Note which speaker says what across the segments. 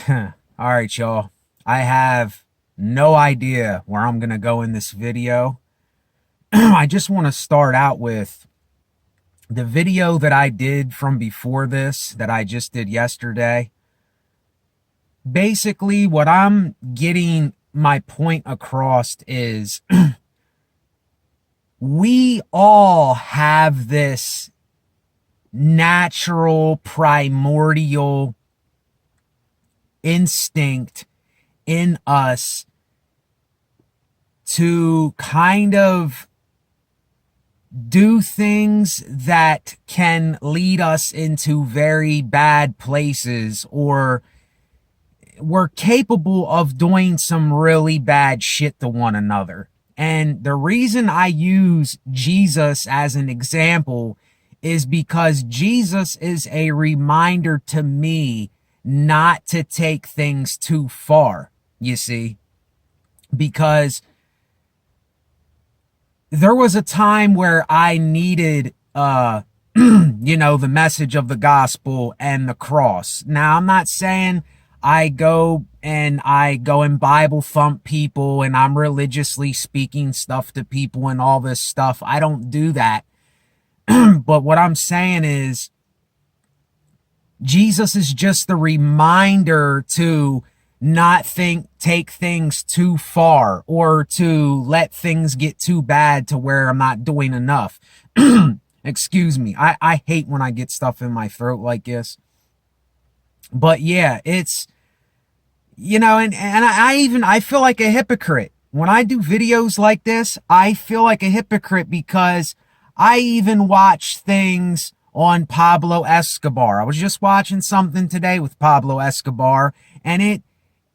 Speaker 1: All right, y'all. I have no idea where I'm going to go in this video. I just want to start out with the video that I did from before this that I just did yesterday. Basically, what I'm getting my point across is we all have this natural, primordial instinct in us to kind of do things that can lead us into very bad places, or we're capable of doing some really bad shit to one another. And the reason I use Jesus as an example is because Jesus is a reminder to me not to take things too far, you see, because there was a time where I needed, the message of the gospel and the cross. Now, I'm not saying I go and Bible thump people and I'm religiously speaking stuff to people and all this stuff. I don't do that. But what I'm saying is Jesus is just the reminder to not take things too far, or to let things get too bad to where I'm not doing enough. Excuse me. I hate when I get stuff in my throat like this. But yeah, it's, and I feel like a hypocrite. When I do videos like this, I feel like a hypocrite because I even watch things on Pablo Escobar. I was just watching something today with Pablo Escobar, and it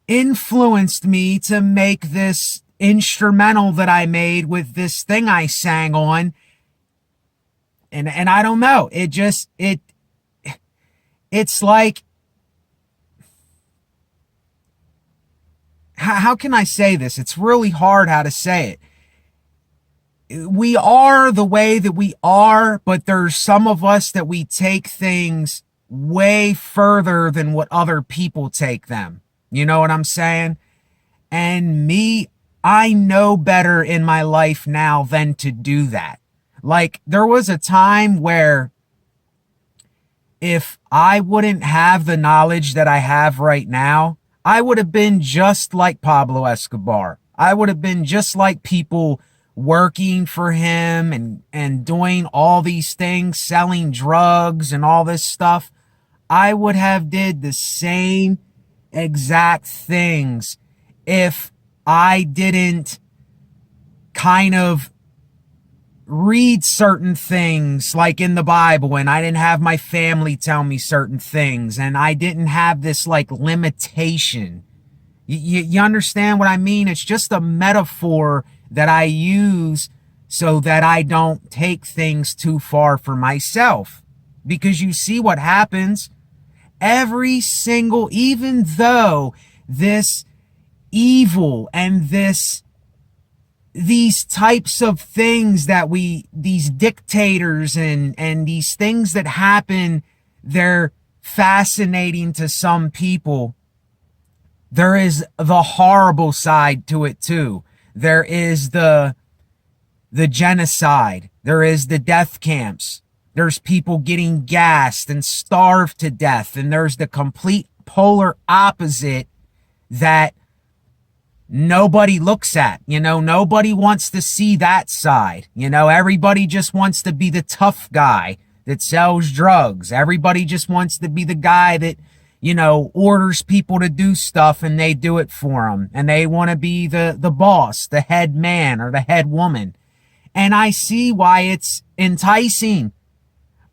Speaker 1: influenced me to make this instrumental that I made with this thing I sang on. And I don't know. It's like, how can I say this? It's really hard how to say it. We are the way that we are, but there's some of us that we take things way further than what other people take them. You know what I'm saying? And me, I know better in my life now than to do that. Like, there was a time where if I wouldn't have the knowledge that I have right now, I would have been just like Pablo Escobar. I would have been just like people working for him and doing all these things, selling drugs and all this stuff. I would have did the same exact things if I didn't kind of read certain things like in the Bible, and I didn't have my family tell me certain things, and I didn't have this like limitation. You understand what I mean? It's just a metaphor that I use so that I don't take things too far for myself. Because you see what happens every single, even though this evil and these types of things that these dictators and these things that happen, they're fascinating to some people. There is the horrible side to it too. There is the genocide. There is the death camps. There's people getting gassed and starved to death. And there's the complete polar opposite that nobody looks at. Nobody wants to see that side. Everybody just wants to be the tough guy that sells drugs. Everybody just wants to be the guy that, orders people to do stuff and they do it for them. And they want to be the boss, the head man or the head woman. And I see why it's enticing.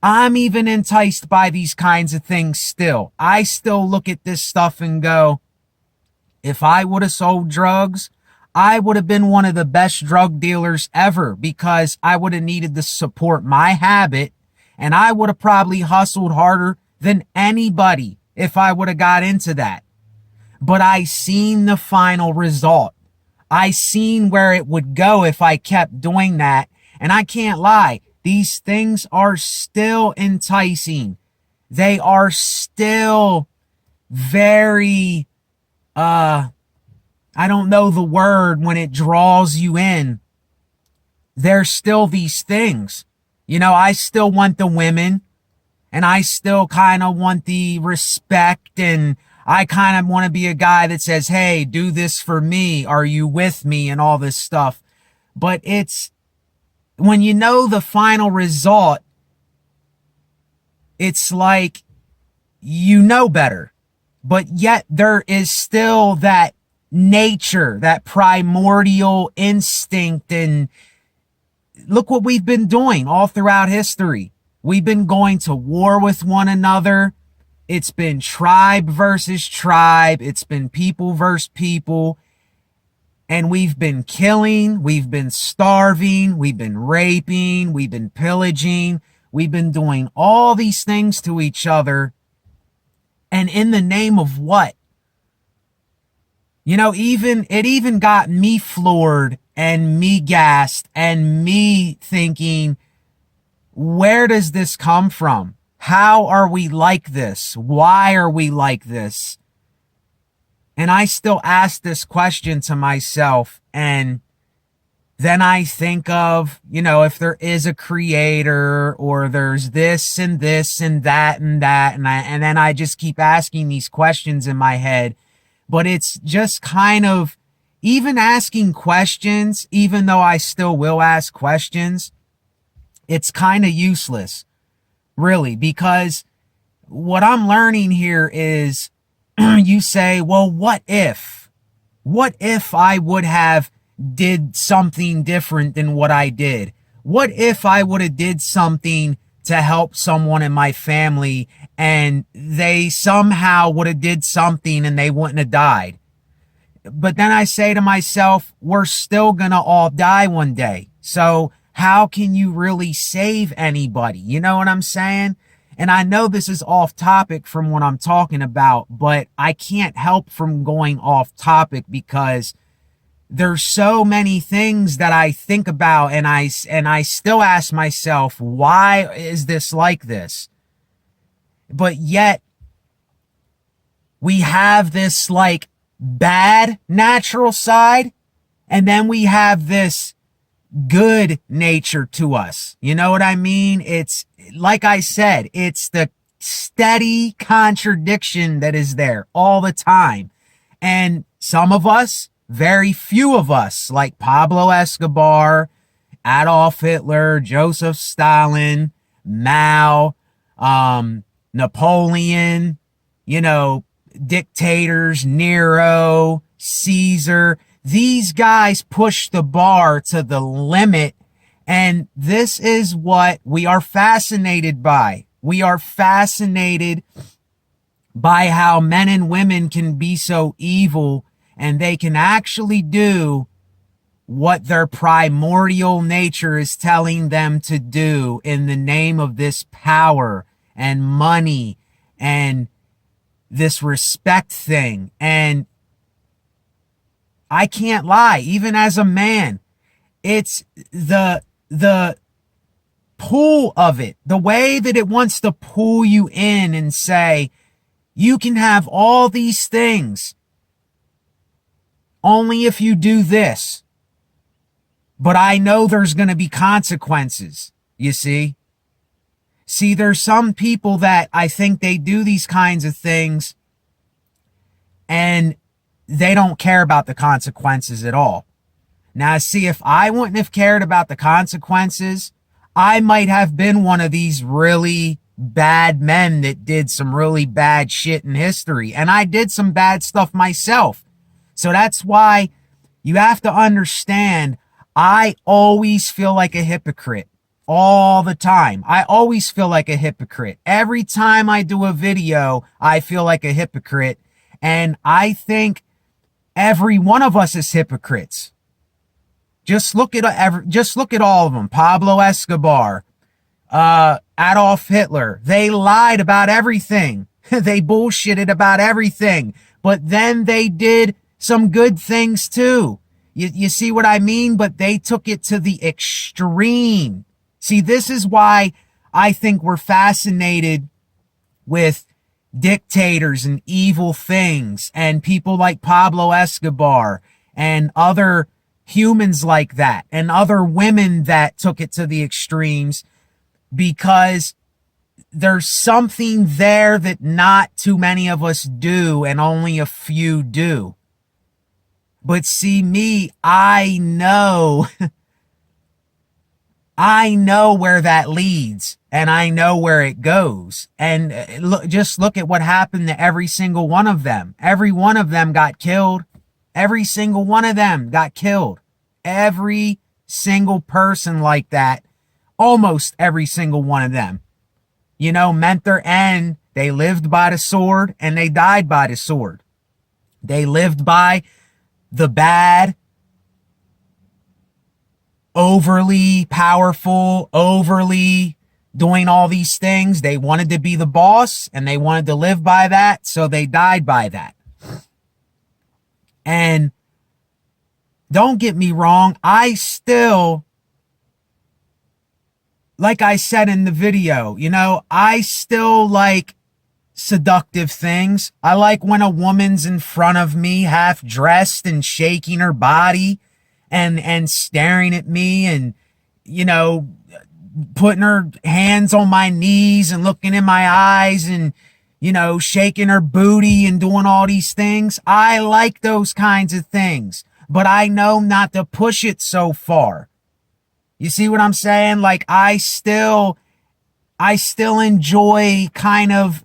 Speaker 1: I'm even enticed by these kinds of things still. I still look at this stuff and go, if I would have sold drugs, I would have been one of the best drug dealers ever, because I would have needed to support my habit, and I would have probably hustled harder than anybody if I would have got into that. But I seen the final result. I seen where it would go if I kept doing that. And I can't lie, these things are still enticing. They are still very I don't know the word, when it draws you in, there's still these things. You know, I still want the women, and I still kind of want the respect, and I kind of want to be a guy that says, hey, do this for me. Are you with me? And all this stuff. But it's when you know the final result, it's like you know better. But yet there is still that nature, that primordial instinct. And look what we've been doing all throughout history. We've been going to war with one another. It's been tribe versus tribe. It's been people versus people. And we've been killing. We've been starving. We've been raping. We've been pillaging. We've been doing all these things to each other. And in the name of what? You know, it even got me floored and me gassed and me thinking, where does this come from? How are we like this? Why are we like this? And I still ask this question to myself. And then I think of, you know, if there is a creator, or there's this and this and that and that. And then I just keep asking these questions in my head. But it's just kind of, even asking questions, even though I still will ask questions, it's kind of useless, really, because what I'm learning here is you say, well, what if I would have did something different than what I did? What if I would have did something to help someone in my family, and they somehow would have did something and they wouldn't have died? But then I say to myself, we're still gonna all die one day. So how can you really save anybody? You know what I'm saying? And I know this is off topic from what I'm talking about, but I can't help from going off topic, because there's so many things that I think about, and I still ask myself, why is this like this? But yet we have this like bad natural side, and then we have this good nature to us. You know what I mean? It's like I said, it's the steady contradiction that is there all the time. And some of us, very few of us, like Pablo Escobar, Adolf Hitler, Joseph Stalin, Mao, Napoleon, you know, dictators, Nero, Caesar. These guys push the bar to the limit. And this is what we are fascinated by. We are fascinated by how men and women can be so evil, and they can actually do what their primordial nature is telling them to do in the name of this power and money and this respect thing. And I can't lie, even as a man, it's the pull of it, the way that it wants to pull you in and say, you can have all these things only if you do this. But I know there's going to be consequences, you see? See, there's some people that I think they do these kinds of things and they don't care about the consequences at all. Now, see, if I wouldn't have cared about the consequences, I might have been one of these really bad men that did some really bad shit in history. And I did some bad stuff myself. So that's why you have to understand, I always feel like a hypocrite all the time. I always feel like a hypocrite. Every time I do a video, I feel like a hypocrite. And I think every one of us is hypocrites. Just look at all of them. Pablo Escobar, Adolf Hitler. They lied about everything. They bullshitted about everything. But then they did some good things too. You see what I mean? But they took it to the extreme. See, this is why I think we're fascinated with dictators and evil things, and people like Pablo Escobar and other humans like that, and other women that took it to the extremes, because there's something there that not too many of us do and only a few do. But see, me, I know I know where that leads, and I know where it goes. And just look at what happened to every single one of them. Every one of them got killed. Every single one of them got killed. Every single person like that, almost every single one of them, meant their end. They lived by the sword and they died by the sword. They lived by the bad, overly powerful, overly doing all these things. They wanted to be the boss and they wanted to live by that, so they died by that. And don't get me wrong, I still, like I said in the video, I still like seductive things. I like when a woman's in front of me half dressed and shaking her body and staring at me and, putting her hands on my knees and looking in my eyes and, shaking her booty and doing all these things. I like those kinds of things, but I know not to push it so far. You see what I'm saying? Like, I still enjoy kind of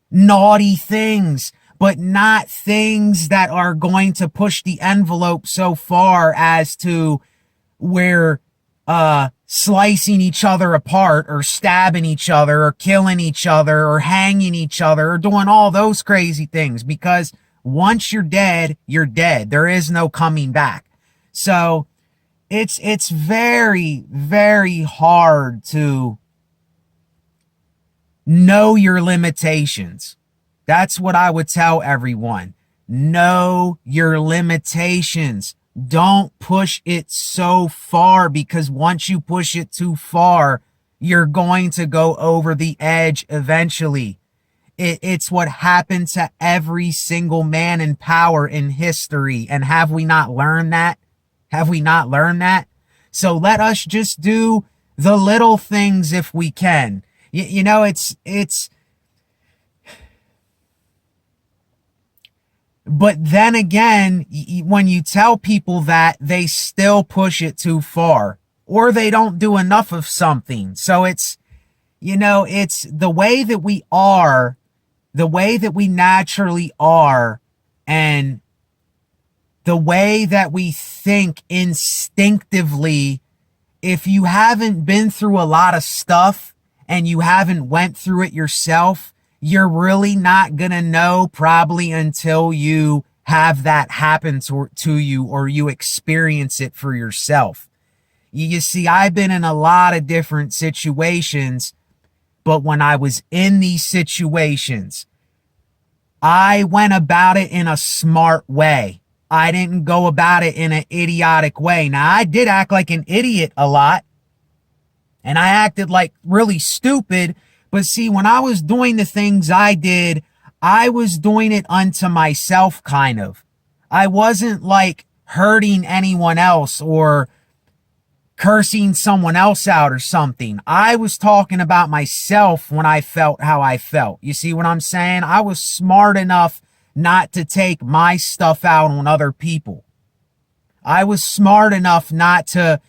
Speaker 1: naughty things, but not things that are going to push the envelope so far as to where slicing each other apart or stabbing each other or killing each other or hanging each other or doing all those crazy things, because once you're dead, you're dead. There is no coming back. So it's very, very hard to know your limitations. That's what I would tell everyone. Know your limitations. Don't push it so far, because once you push it too far, you're going to go over the edge eventually. It's what happened to every single man in power in history. And have we not learned that? Have we not learned that? So let us just do the little things if we can. It's but then again, when you tell people that, they still push it too far, or they don't do enough of something. So it's the way that we are, the way that we naturally are, and the way that we think instinctively. If you haven't been through a lot of stuff and you haven't went through it yourself, you're really not gonna know probably until you have that happen to you or you experience it for yourself. You see, I've been in a lot of different situations, but when I was in these situations, I went about it in a smart way. I didn't go about it in an idiotic way. Now, I did act like an idiot a lot, and I acted like really stupid. But see, when I was doing the things I did, I was doing it unto myself, kind of. I wasn't like hurting anyone else or cursing someone else out or something. I was talking about myself when I felt how I felt. You see what I'm saying? I was smart enough not to take my stuff out on other people. I was smart enough not to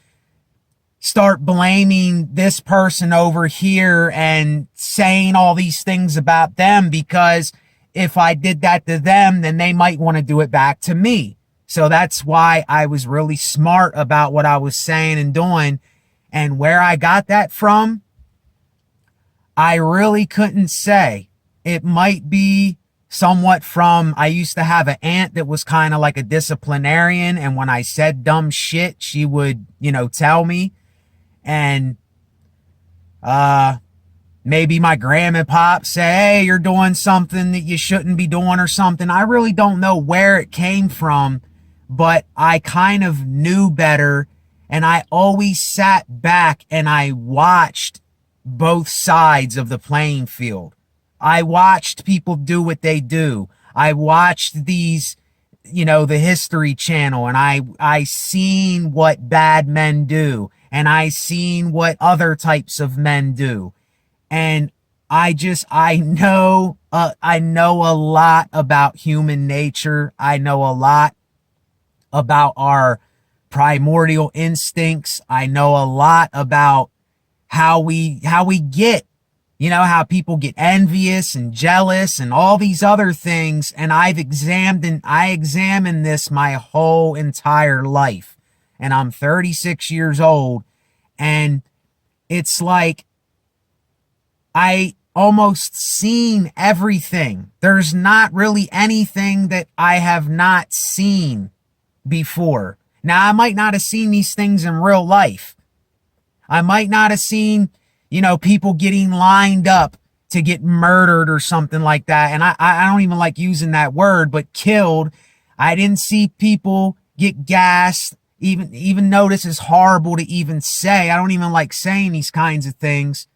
Speaker 1: start blaming this person over here and saying all these things about them, because if I did that to them, then they might want to do it back to me. So that's why I was really smart about what I was saying and doing. And where I got that from, I really couldn't say. It might be somewhat from, I used to have an aunt that was kind of like a disciplinarian, and when I said dumb shit, she would, tell me. And maybe my grandma and pop say, hey, you're doing something that you shouldn't be doing or something. I really don't know where it came from, but I kind of knew better, and I always sat back and I watched both sides of the playing field. I watched people do what they do. I watched these, the History Channel, and I seen what bad men do, and I seen what other types of men do. And I know a lot about human nature. I know a lot about our primordial instincts. I know a lot about how we get, how people get envious and jealous and all these other things. And I examined this my whole entire life. And I'm 36 years old. And it's like I almost seen everything. There's not really anything that I have not seen before. Now, I might not have seen these things in real life. I might not have seen, people getting lined up to get murdered or something like that. And I don't even like using that word, but killed. I didn't see people get gassed, even though this is horrible to even say. I don't even like saying these kinds of things.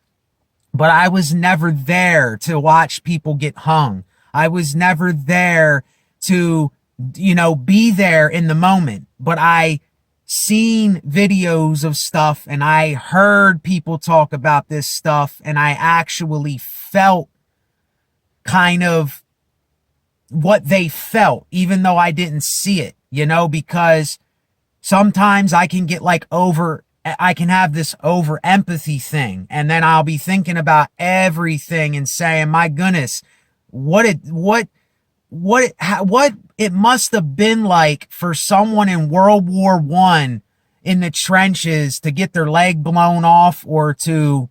Speaker 1: But I was never there to watch people get hung. I was never there to, be there in the moment. But I seen videos of stuff, and I heard people talk about this stuff, and I actually felt kind of what they felt, even though I didn't see it, because sometimes I can get I can have this over empathy thing, and then I'll be thinking about everything and saying, my goodness, what it must have been like for someone in World War I in the trenches to get their leg blown off, or to,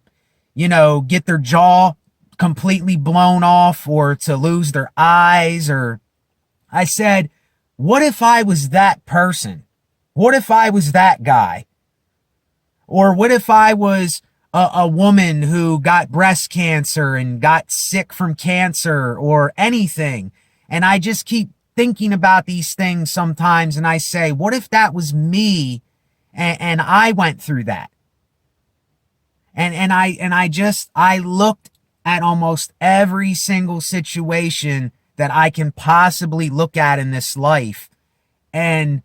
Speaker 1: get their jaw completely blown off, or to lose their eyes. Or I said, what if I was that person? What if I was that guy? Or what if I was a woman who got breast cancer and got sick from cancer or anything? And I just keep thinking about these things sometimes, and I say, what if that was me and I went through that? And I looked at almost every single situation that I can possibly look at in this life. And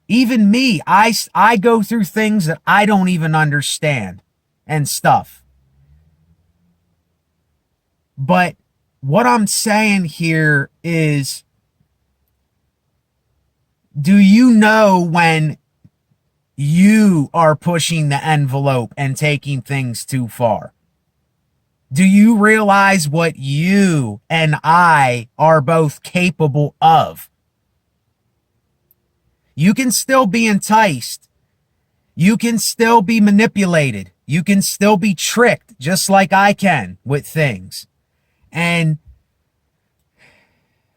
Speaker 1: even me, I go through things that I don't even understand and stuff. But what I'm saying here is, do you know when you are pushing the envelope and taking things too far? Do you realize what you and I are both capable of? You can still be enticed. You can still be manipulated. You can still be tricked, just like I can with things. And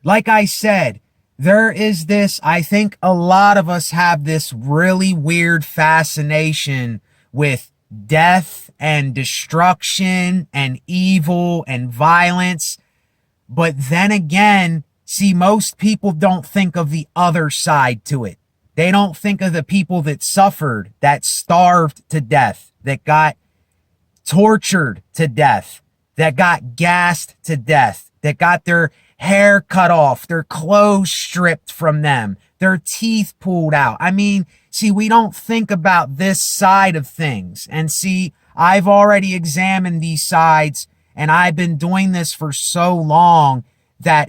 Speaker 1: like I said, there is this, I think a lot of us have this really weird fascination with death and destruction and evil and violence. But then again, see, most people don't think of the other side to it. They don't think of the people that suffered, that starved to death, that got tortured to death, that got gassed to death, that got their hair cut off, their clothes stripped from them, their teeth pulled out. I mean, see, we don't think about this side of things. And see, I've already examined these sides, and I've been doing this for so long that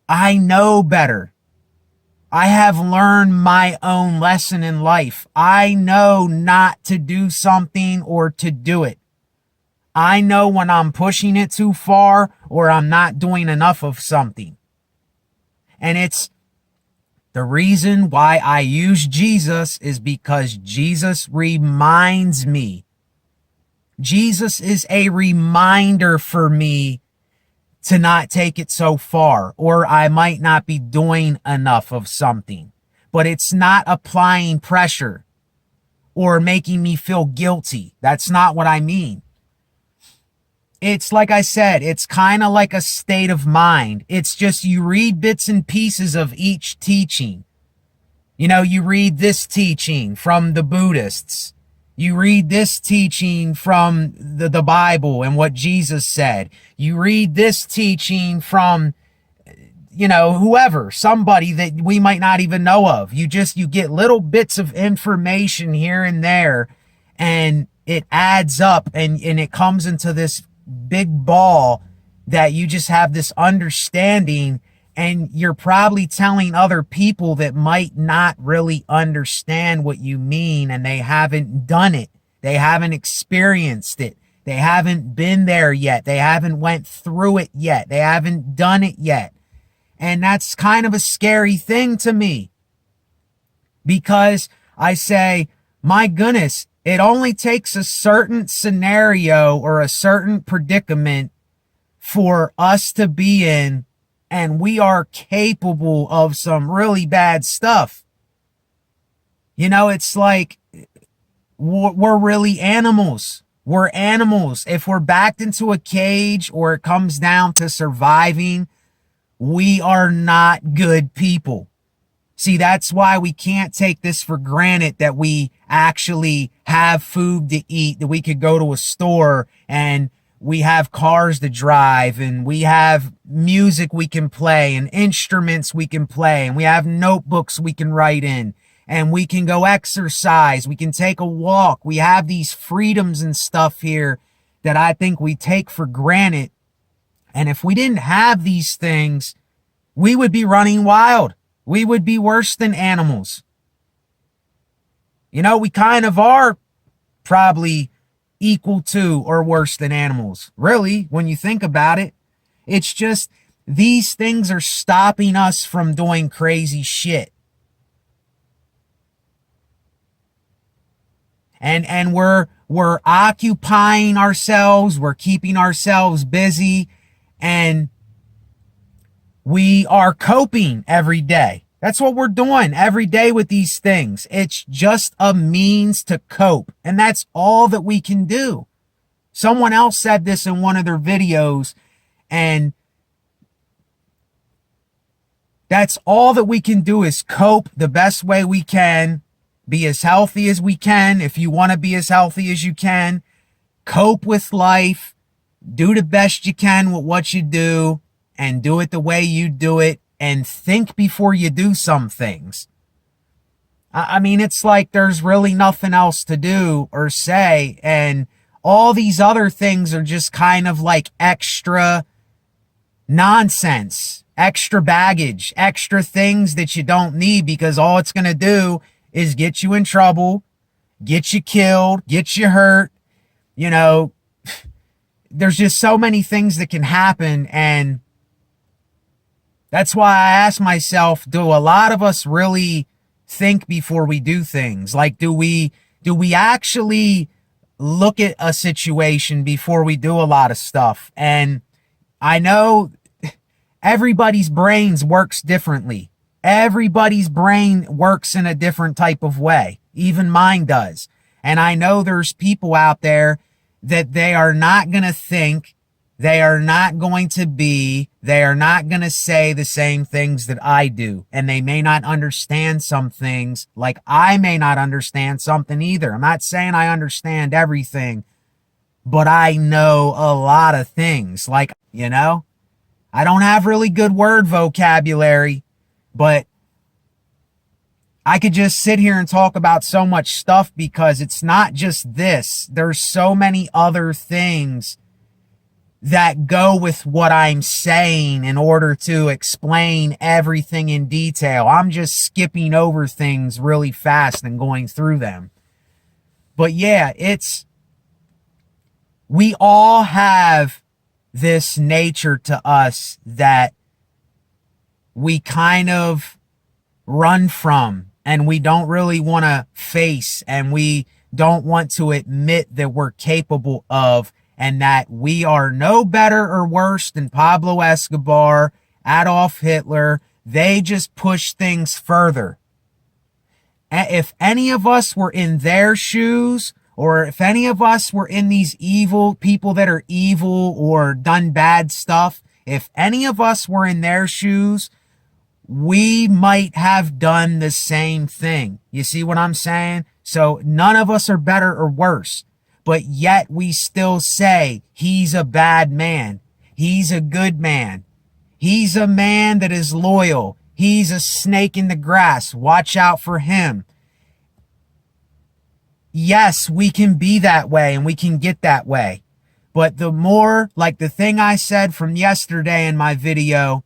Speaker 1: I know better. I have learned my own lesson in life. I know not to do something or to do it. I know when I'm pushing it too far or I'm not doing enough of something. And it's the reason why I use Jesus is because Jesus reminds me. Jesus is a reminder for me to not take it so far, or I might not be doing enough of something. But it's not applying pressure or making me feel guilty. That's not what I mean. It's like I said, it's kind of like a state of mind. It's just you read bits and pieces of each teaching. You read this teaching from the Buddhists, You read this teaching from the Bible and what Jesus said. You read this teaching from, whoever, somebody that we might not even know of. You get little bits of information here and there, and it adds up, and it comes into this big ball that you just have this understanding, and you're probably telling other people that might not really understand what you mean, and they haven't done it. They haven't experienced it. They haven't been there yet. They haven't went through it yet. They haven't done it yet. And that's kind of a scary thing to me, because I say, my goodness, it only takes a certain scenario or a certain predicament for us to be in, and we are capable of some really bad stuff. It's like we're really animals. We're animals. If we're backed into a cage, or it comes down to surviving, we are not good people. See, that's why we can't take this for granted, that we actually have food to eat, that we could go to a store and we have cars to drive, and we have music we can play and instruments we can play, and we have notebooks we can write in, and we can go exercise. We can take a walk. We have these freedoms and stuff here that I think we take for granted. And if we didn't have these things, we would be running wild. We would be worse than animals. We kind of are probably equal to or worse than animals. Really, when you think about it, it's just these things are stopping us from doing crazy shit. And we're occupying ourselves, we're keeping ourselves busy, and we are coping every day. That's what we're doing every day with these things. It's just a means to cope, and that's all that we can do. Someone else said this in one of their videos, and that's all that we can do, is cope the best way we can, be as healthy as we can. If you want to be as healthy as you can, cope with life, do the best you can with what you do, and do it the way you do it, and think before you do some things. I mean, it's like there's really nothing else to do or say, and all these other things are just kind of like extra nonsense, extra baggage, extra things that you don't need, because all it's going to do is get you in trouble, get you killed, get you hurt. There's just so many things that can happen, and that's why I ask myself, do a lot of us really think before we do things? Like, do we actually look at a situation before we do a lot of stuff? And I know everybody's brains works differently. Everybody's brain works in a different type of way. Even mine does. And I know there's people out there that they are not going to think, they are not going to be, they are not going to say the same things that I do. And they may not understand some things, like I may not understand something either. I'm not saying I understand everything, but I know a lot of things. Like, I don't have really good word vocabulary, but I could just sit here and talk about so much stuff, because it's not just this. There's so many other things that go with what I'm saying in order to explain everything in detail. I'm just skipping over things really fast and going through them. But yeah, we all have this nature to us that we kind of run from, and we don't really want to face, and we don't want to admit that we're capable of, and that we are no better or worse than Pablo Escobar, Adolf Hitler. They just push things further. If any of us were in their shoes, or if any of us were in these evil people that are evil or done bad stuff, if any of us were in their shoes, we might have done the same thing. You see what I'm saying? So none of us are better or worse, but yet we still say he's a bad man. He's a good man. He's a man that is loyal. He's a snake in the grass. Watch out for him. Yes, we can be that way and we can get that way. But the more, like the thing I said from yesterday in my video,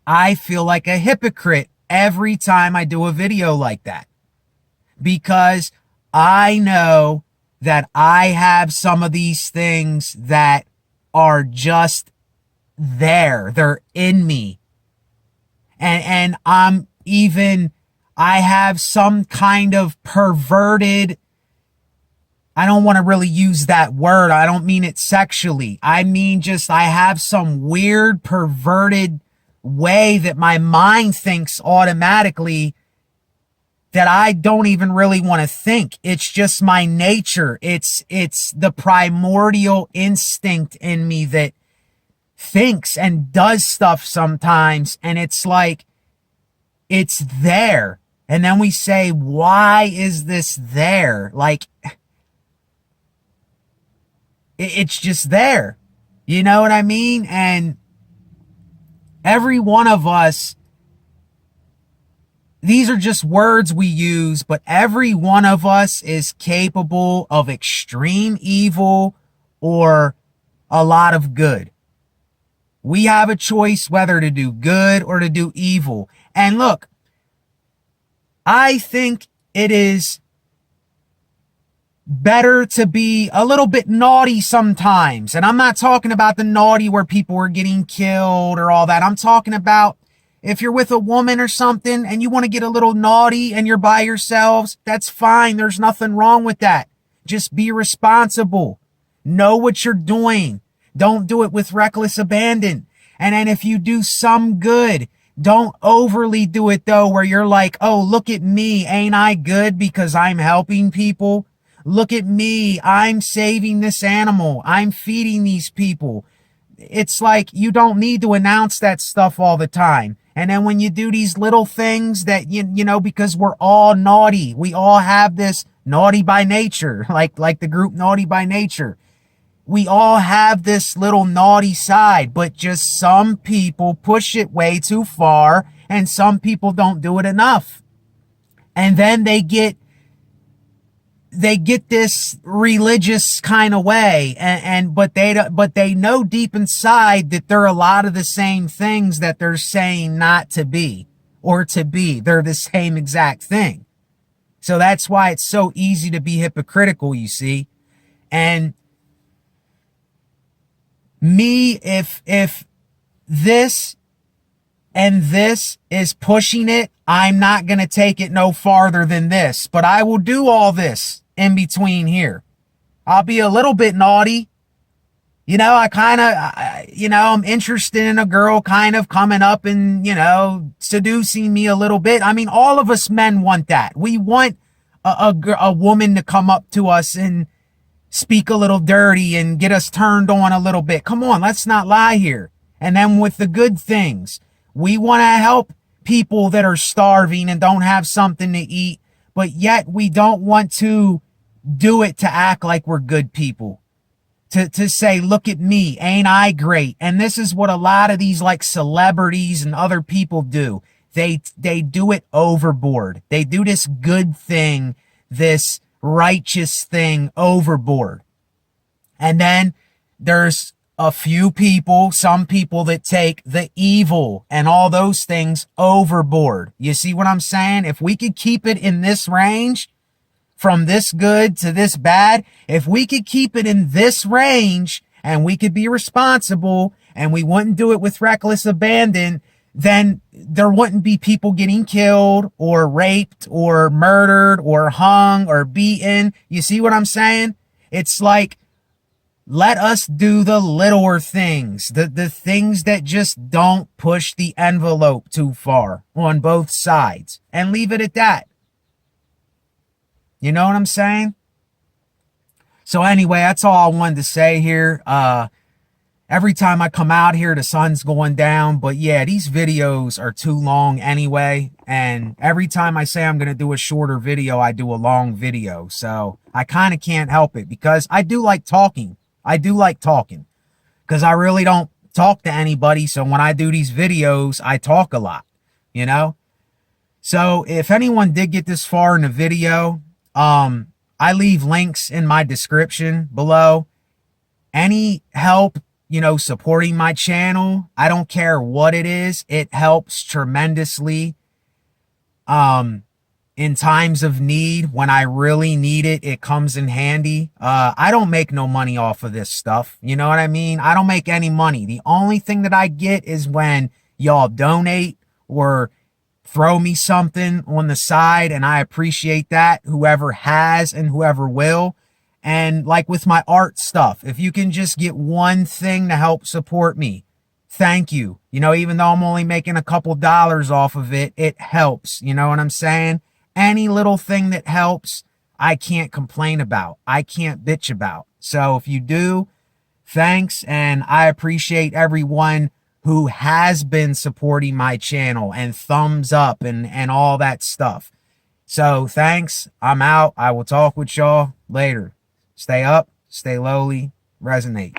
Speaker 1: I feel like a hypocrite every time I do a video like that. Because I know that I have some of these things that are just there. They're in me. And I have some kind of perverted, I don't want to really use that word. I don't mean it sexually. I mean just I have some weird perverted way that my mind thinks automatically that I don't even really want to think. It's just my nature. It's the primordial instinct in me that thinks and does stuff sometimes, and it's like it's there. And then we say, why is this there? Like, it's just there. You know what I mean? And every one of us, these are just words we use, but every one of us is capable of extreme evil or a lot of good. We have a choice whether to do good or to do evil. And look, I think it is better to be a little bit naughty sometimes. And I'm not talking about the naughty where people are getting killed or all that. I'm talking about if you're with a woman or something and you want to get a little naughty and you're by yourselves, that's fine. There's nothing wrong with that. Just be responsible. Know what you're doing. Don't do it with reckless abandon. And then if you do some good, don't overly do it though, where you're like, oh, look at me. Ain't I good because I'm helping people? Look at me. I'm saving this animal. I'm feeding these people. It's like you don't need to announce that stuff all the time. And then when you do these little things that, you know, because we're all naughty, we all have this naughty by nature, like the group Naughty by Nature. We all have this little naughty side, but just some people push it way too far and some people don't do it enough. And then they get this religious kind of way but they know deep inside that they're a lot of the same things that they're saying not to be or to be. They're the same exact thing. So that's why it's so easy to be hypocritical, you see. And me, if this and this is pushing it, I'm not going to take it no farther than this, but I will do all this in between here. I'll be a little bit naughty. You know, I'm interested in a girl kind of coming up and, seducing me a little bit. I mean, all of us men want that. We want a woman to come up to us and speak a little dirty and get us turned on a little bit. Come on, let's not lie here. And then with the good things, we want to help people that are starving and don't have something to eat, but yet we don't want to do it to act like we're good people. To say, look at me, ain't I great? And this is what a lot of these like celebrities and other people do. They do it overboard. They do this good thing, this righteous thing overboard. And then there's a few people, some people that take the evil and all those things overboard. You see what I'm saying? If we could keep it in this range, from this good to this bad, if we could keep it in this range and we could be responsible and we wouldn't do it with reckless abandon, then there wouldn't be people getting killed or raped or murdered or hung or beaten. You see what I'm saying? It's like, let us do the littler things, the things that just don't push the envelope too far on both sides, and leave it at that. You know what I'm saying? So anyway, that's all I wanted to say here. every time I come out here, the sun's going down. But yeah, these videos are too long anyway. And every time I say I'm going to do a shorter video, I do a long video. So I kind of can't help it because I do like talking. I do like talking because I really don't talk to anybody. So when I do these videos, I talk a lot, you know? So if anyone did get this far in the video, I leave links in my description below. Any help, you know, supporting my channel, I don't care what it is, it helps tremendously. In times of need, when I really need it, it comes in handy. I don't make no money off of this stuff. You know what I mean? I don't make any money. The only thing that I get is when y'all donate or throw me something on the side, and I appreciate that, whoever has and whoever will. And like with my art stuff, if you can just get one thing to help support me, thank you. You know, even though I'm only making a couple dollars off of it, it helps. You know what I'm saying? Any little thing that helps, I can't complain about. I can't bitch about. So if you do, thanks. And I appreciate everyone who has been supporting my channel and thumbs up and all that stuff. So thanks. I'm out. I will talk with y'all later. Stay up, stay lowly, resonate.